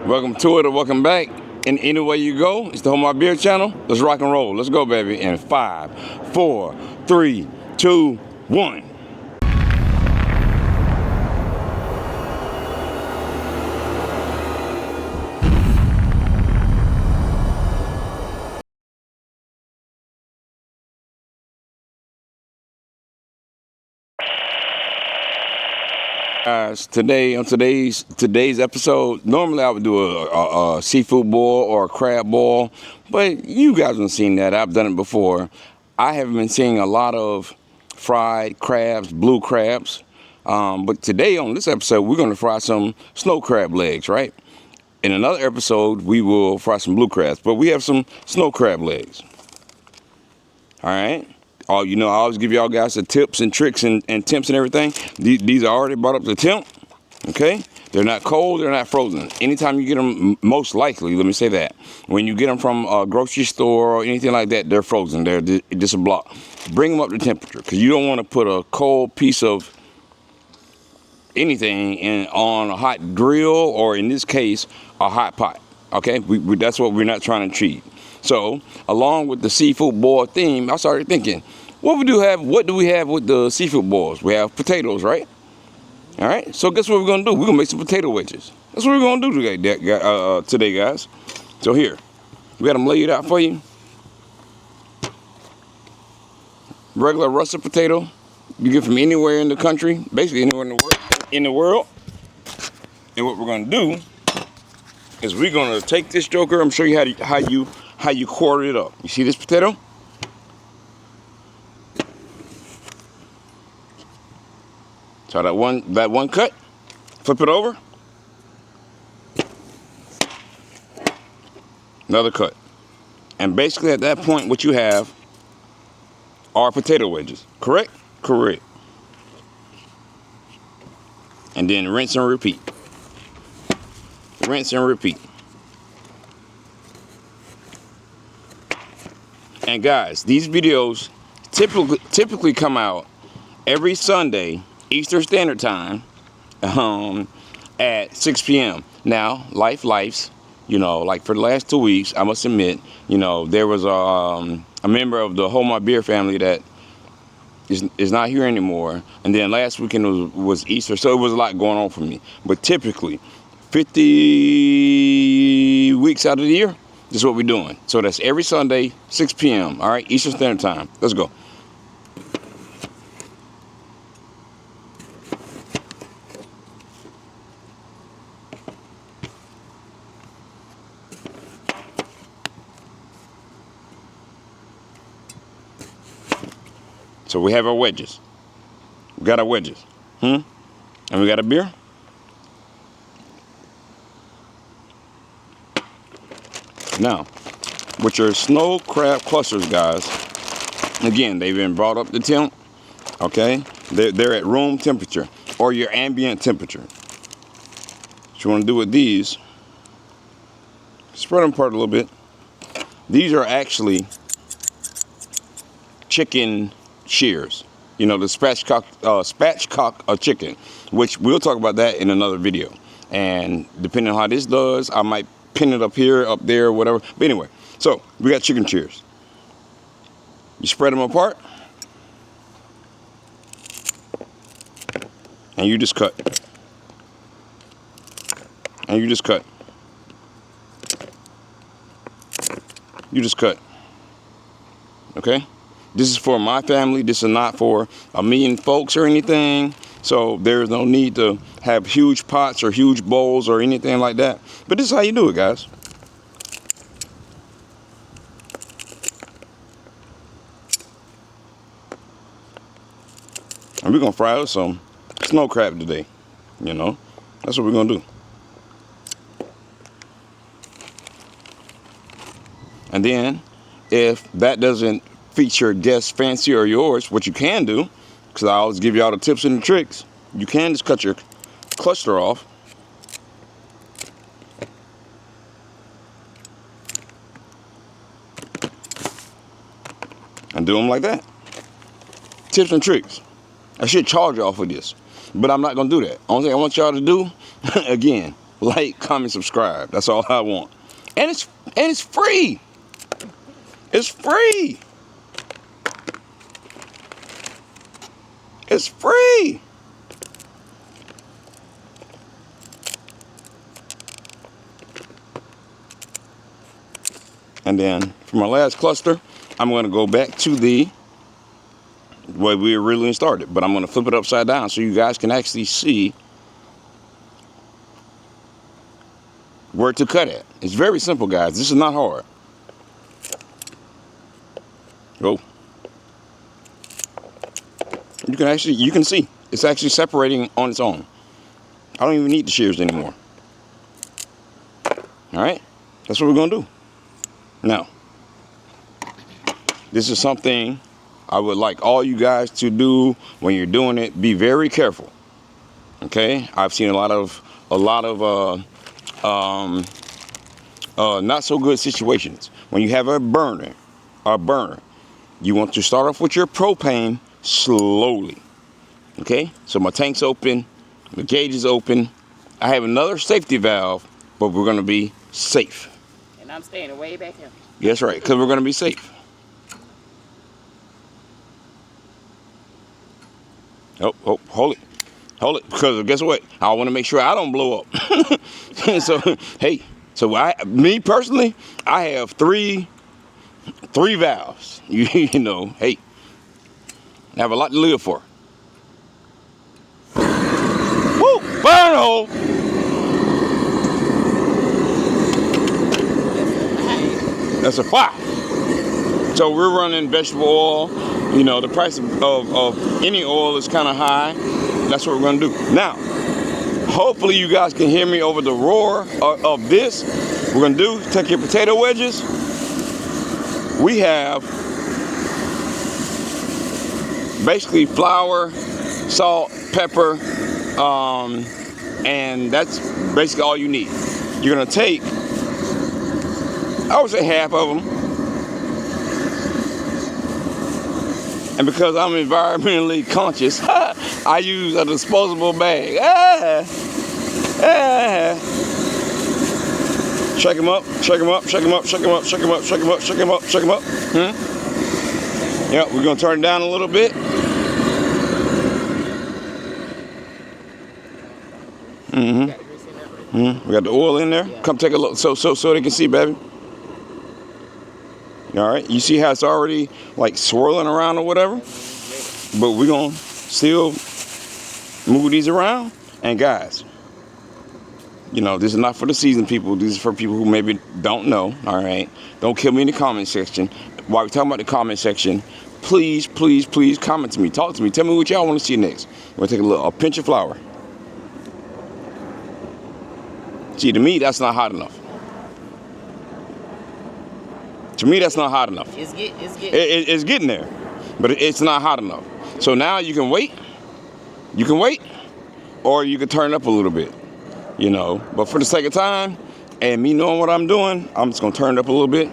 Welcome to it or welcome back. And any way you go, it's the Home My Beer channel. Let's rock and roll. Let's go, baby. In 5, 4, 3, 2, 1. Guys, today on today's episode, normally I would do a seafood boil or a crab boil, but you guys haven't seen that. I've done it before. I have been seeing a lot of fried crabs, blue crabs, but today on this episode we're going to fry some snow crab legs, right? In another episode we will fry some blue crabs, but we have some snow crab legs. All right. Oh, you know, I always give y'all guys the tips and tricks and temps and everything. These are already brought up to temp, okay? They're not cold, they're not frozen. Anytime you get them, most likely, let me say that, when you get them from a grocery store or anything like that, they're frozen. They're just a block. Bring them up to temperature, because you don't want to put a cold piece of anything on a hot grill, or in this case, a hot pot, okay? That's what we're not trying to achieve. So, along with the seafood boil theme, I started thinking, what do we have with the seafood boils? We have potatoes, right? All right. So guess what we're gonna do? We're gonna make some potato wedges. That's what we're gonna do today, guys. So here, we got them laid out for you. Regular russet potato, you get from anywhere in the country, basically anywhere in the world. And what we're gonna do is we're gonna take this joker. I'm show you how you quarter it up. You see this potato? So that one cut, flip it over. Another cut. And basically at that point what you have are potato wedges. Correct? Correct. And then rinse and repeat. Rinse and repeat. And guys, these videos typically come out every Sunday, Eastern Standard Time, at 6 p.m. Now, life's, you know, like for the last 2 weeks, I must admit, you know, there was a member of the Home My Beer family that is not here anymore. And then last weekend was Easter, so it was a lot going on for me. But typically, 50 weeks out of the year, this is what we're doing. So that's every Sunday, 6 p.m., all right, Eastern Standard Time. Let's go. So we have our wedges. We got our wedges. And we got a beer. Now, with your snow crab clusters, guys, again, they've been brought up to temp, okay? They're at room temperature or your ambient temperature. What you want to do with these, spread them apart a little bit. These are actually chicken shears, you know, the spatchcock chicken, which we'll talk about that in another video. And depending on how this does, I might pin it up here, up there, whatever. But anyway, so we got chicken shears. You spread them apart, and you just cut. And you just cut. You just cut. Okay? This is for my family. This is not for a million folks or anything. So there's no need to have huge pots or huge bowls or anything like that. But this is how you do it, guys. And we're going to fry up some snow crab today. You know, that's what we're going to do. And then, if that doesn't feature guest fancy or yours, what you can do, because I always give you all the tips and the tricks, you can just cut your cluster off. And do them like that. Tips and tricks. I should charge y'all for this, but I'm not going to do that. Only thing I want y'all to do, again, like, comment, subscribe. That's all I want. And it's free. It's free. It's free. And then for my last cluster, I'm going to go back to the way we originally started, but I'm going to flip it upside down so you guys can actually see where to cut at. It's very simple, guys. This is not hard. Oh. You can see it's actually separating on its own. I don't even need the shears anymore. All right, that's what we're gonna do. Now, this is something I would like all you guys to do when you're doing it. Be very careful. Okay, I've seen a lot of not so good situations when you have a burner. You want to start off with your propane slowly. Okay, so my tank's open, the gauge is open. I have another safety valve, but we're gonna be safe. And I'm staying way back here. That's right, because we're gonna be safe. Oh, hold it, because guess what? I want to make sure I don't blow up. So, hey, me personally, I have three valves. You know, hey, I have a lot to live for. Woo, burn hole. That's a fire. So we're running vegetable oil. You know, the price of any oil is kind of high. That's what we're gonna do. Now, hopefully you guys can hear me over the roar of this. We're gonna do, take your potato wedges. We have basically flour, salt, pepper, and that's basically all you need. You're gonna take, I would say half of them. And because I'm environmentally conscious, I use a disposable bag. Shake them up, shake them up, shake them up, shake them up, shake them up, shake them up, shake them up, shake them up. Yeah, we're gonna turn it down a little bit. We got the oil in there. Come take a look, so they can see, baby. All right, you see how it's already like swirling around or whatever? But we're gonna still move these around. And guys, you know, this is not for the seasoned people. This is for people who maybe don't know, all right? Don't kill me in the comment section. While we're talking about the comment section, please, please, please comment to me. Talk to me. Tell me what y'all want to see next. We're gonna take a pinch of flour. See, to me, that's not hot enough. To me, that's not hot enough. It's getting there, but it's not hot enough. So now you can wait. You can wait, or you can turn it up a little bit, you know. But for the sake of time and me knowing what I'm doing, I'm just gonna turn it up a little bit.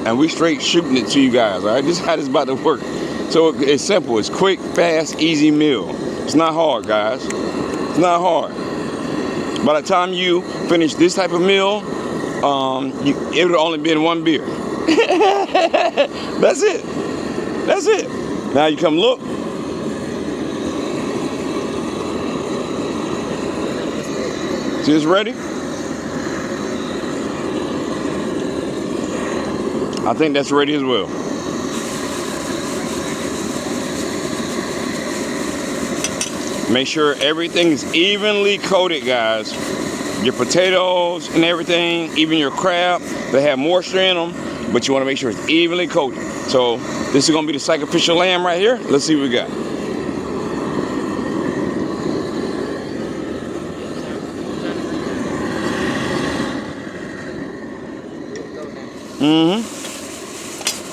And we straight shooting it to you guys, all right? This is how this is about to work. So it's simple. It's quick, fast, easy meal. It's not hard, guys. It's not hard. By the time you finish this type of meal, it would only been one beer. That's it. That's it. Now you come look. See, it's ready. I think that's ready as well. Make sure everything is evenly coated, guys. Your potatoes and everything, even your crab, they have moisture in them, but you want to make sure it's evenly coated. So this is going to be the sacrificial lamb right here. Let's see what we got.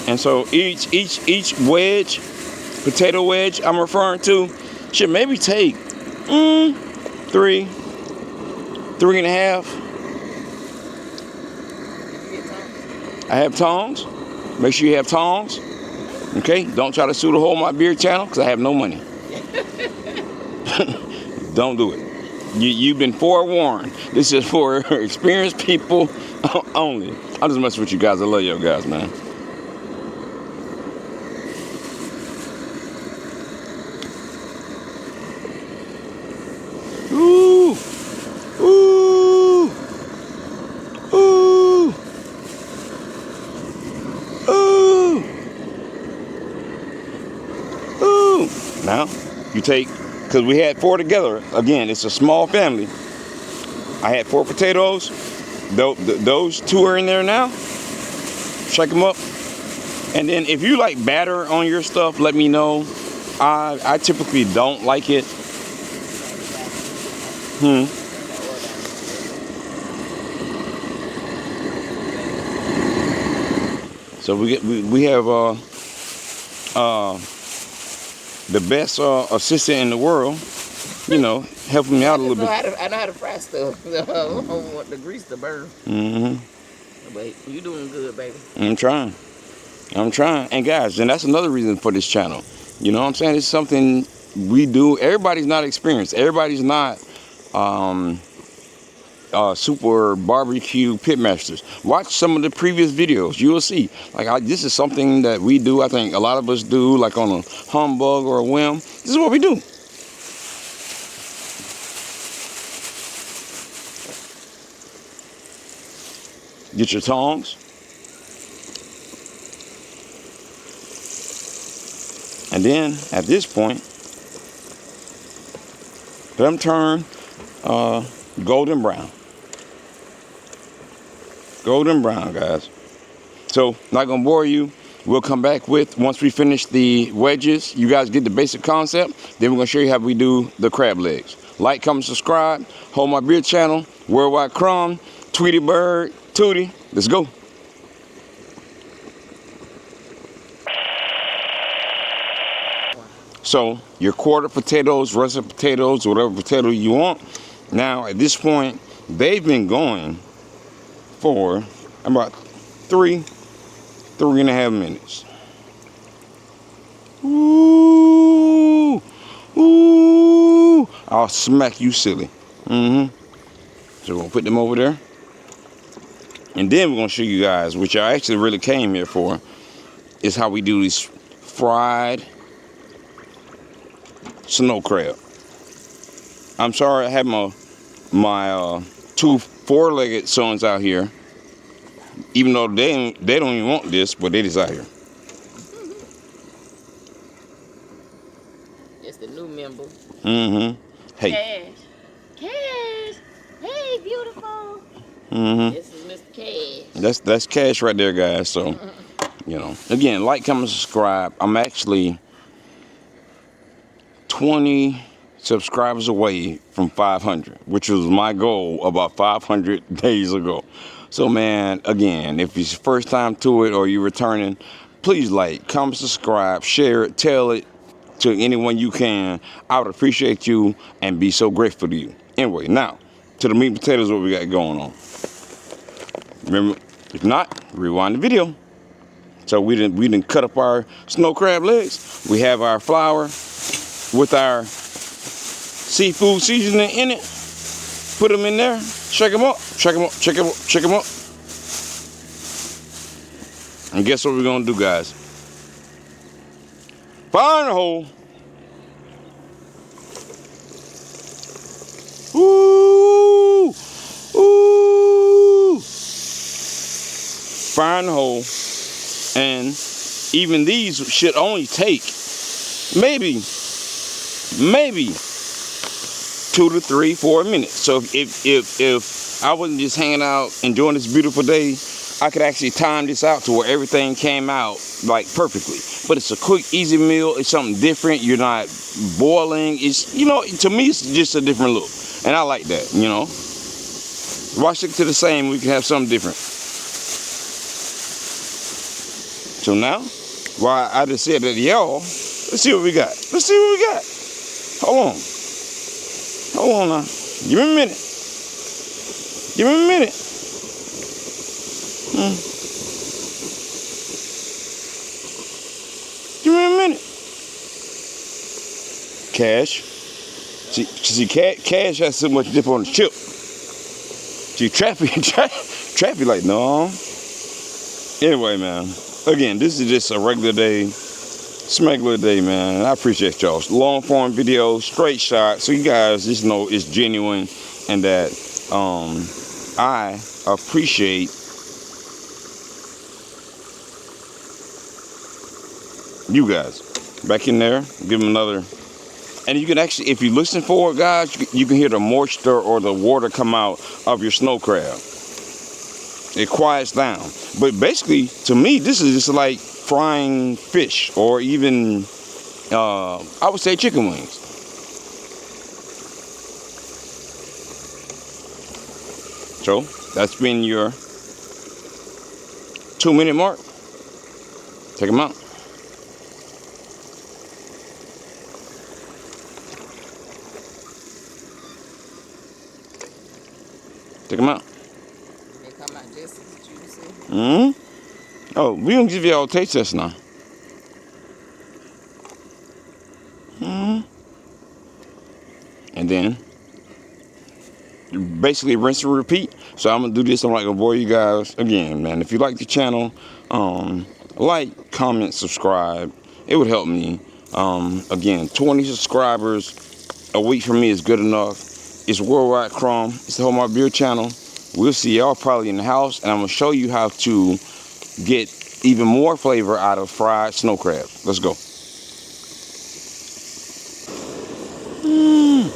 And so each wedge, potato wedge I'm referring to, should maybe take 3.5. I have tongs. Make sure you have tongs. Okay? Don't try to sue the Hold My Beer channel because I have no money. Don't do it. You've been forewarned. This is for experienced people only. I'm just messing with you guys. I love you guys, man. Ooh. Ooh. Ooh. Ooh. Ooh. Now, you take, because we had 4 together. Again, it's a small family. I had 4 potatoes. Those 2 are in there now. Shake them up. And then if you like batter on your stuff, let me know. I typically don't like it. So we have the best assistant in the world, you know, helping me out a little bit. I know how to fry stuff. I don't want the grease to burn. But you doing good, baby. I'm trying. And guys, and that's another reason for this channel. You know what I'm saying? It's something we do. Everybody's not experienced. Everybody's not super barbecue pitmasters. Watch some of the previous videos. You will see. Like this is something that we do. I think a lot of us do, like on a humbug or a whim. This is what we do. Get your tongs. And then at this point, let them turn golden brown. Golden brown, guys. So, not gonna bore you. We'll come back with, once we finish the wedges, you guys get the basic concept, then we're gonna show you how we do the crab legs. Like, comment, subscribe, Hold My Beer channel, Worldwide Crumb, Tweety Bird, Tootie. Let's go. So, your quarter potatoes, russet potatoes, whatever potato you want. Now, at this point, they've been going for about 3.5 minutes. Ooh, ooh! I'll smack you silly. So we're gonna put them over there, and then we're gonna show you guys, which I actually really came here for, is how we do these fried snow crab. I'm sorry, I have my 2 4-legged sons out here. Even though they don't even want this, but they just out here. It's the new member. Hey. Cash. Hey, beautiful. This is Mr. Cash. That's Cash right there, guys. So, you know, again, like, comment, subscribe. I'm actually 20 subscribers away from 500, which was my goal about 500 days ago. So, man, again, if it's your first time to it or you're returning, please like, comment, subscribe, share it, tell it to anyone you can. I would appreciate you and be so grateful to you. Anyway, now to the meat and potatoes, what we got going on. Remember, if not, rewind the video. So we didn't cut up our snow crab legs. We have our flour with our seafood seasoning in it. Put them in there. Shake them up. Shake them up. Shake them up. Shake them up. And guess what we're gonna do, guys? Find a hole. Ooh, ooh. Find a hole, and even these should only take maybe 2 to 3, 4 minutes. So if I wasn't just hanging out enjoying this beautiful day, I could actually time this out to where everything came out like perfectly. But it's a quick, easy meal. It's something different. You're not boiling. It's, you know, to me, it's just a different look. And I like that, you know. Why stick to the same? We can have something different. So now, while I just said that to y'all, let's see what we got. Let's see what we got. Hold on. Hold on now. Give me a minute. Give me a minute. Cash. See, Cash has so much dip on the chip. See, Trappy like, no. Anyway, man. Again, this is just a regular day. Smuggler day, man. I appreciate y'all. Long form video, straight shot, so you guys just know it's genuine and that I appreciate you guys. Back in there, give them another. And you can actually, if you listen for it, guys, you can hear the moisture or the water come out of your snow crab. It quiets down. But basically, to me, this is just like frying fish or even, I would say, chicken wings. So, that's been your 2-minute mark. Take them out. Take them out. They come out just as juicy. Mm-hmm. Oh, we gonna give y'all a taste test now. Mm-hmm. And then basically rinse and repeat. So I'm gonna do this. I'm not gonna bore you guys again, man. If you like the channel, like, comment, subscribe. It would help me. Again, 20 subscribers a week for me is good enough. It's Worldwide Crumb. It's the Hold My Beer channel. We'll see y'all probably in the house, and I'm gonna show you how to get even more flavor out of fried snow crab. Let's go. Mmm.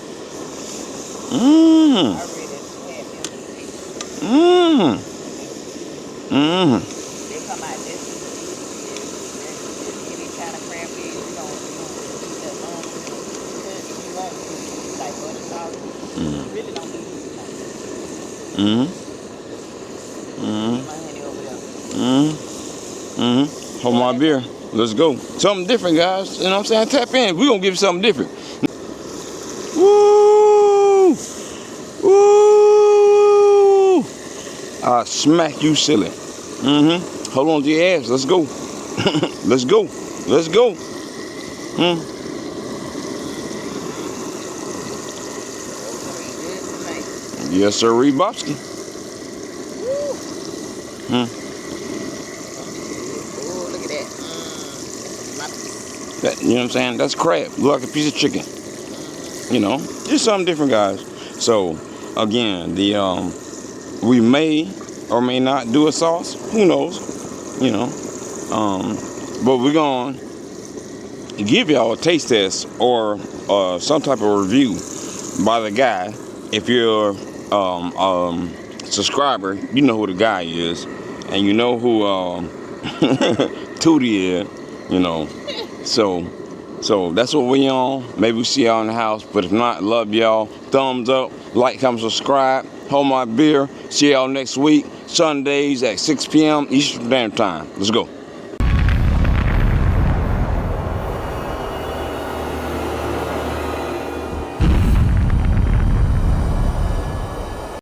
Mmm. Mmm. Mmm. They come out just as any kind of cranberry. You don't eat that long. You want like butter sauce. You really don't need to. Mmm. Mmm. My honey over there. Mmm. Mmm. Hold my beer. Let's go. Something different, guys. You know what I'm saying? Tap in. We're going to give you something different. Woo! Woo! I'll smack you silly. Mm-hmm. Hold on to your ass. Let's go. Let's go. Let's go. Hmm. Yes, sir, Bobski. Hmm. Oh, look at that. That, you know what I'm saying? That's crab. Look like a piece of chicken. You know, just something different, guys. So, again, we may or may not do a sauce. Who knows? You know, but we're gonna give y'all a taste test or some type of review by the guy. If you're subscriber, you know who the guy is, and you know who Tootie is. You know, so that's what we on. Maybe we see y'all in the house, but if not, love y'all. Thumbs up, like, comment, subscribe. Hold my beer. See y'all next week, Sundays at 6 p.m. Eastern Standard Time. Let's go.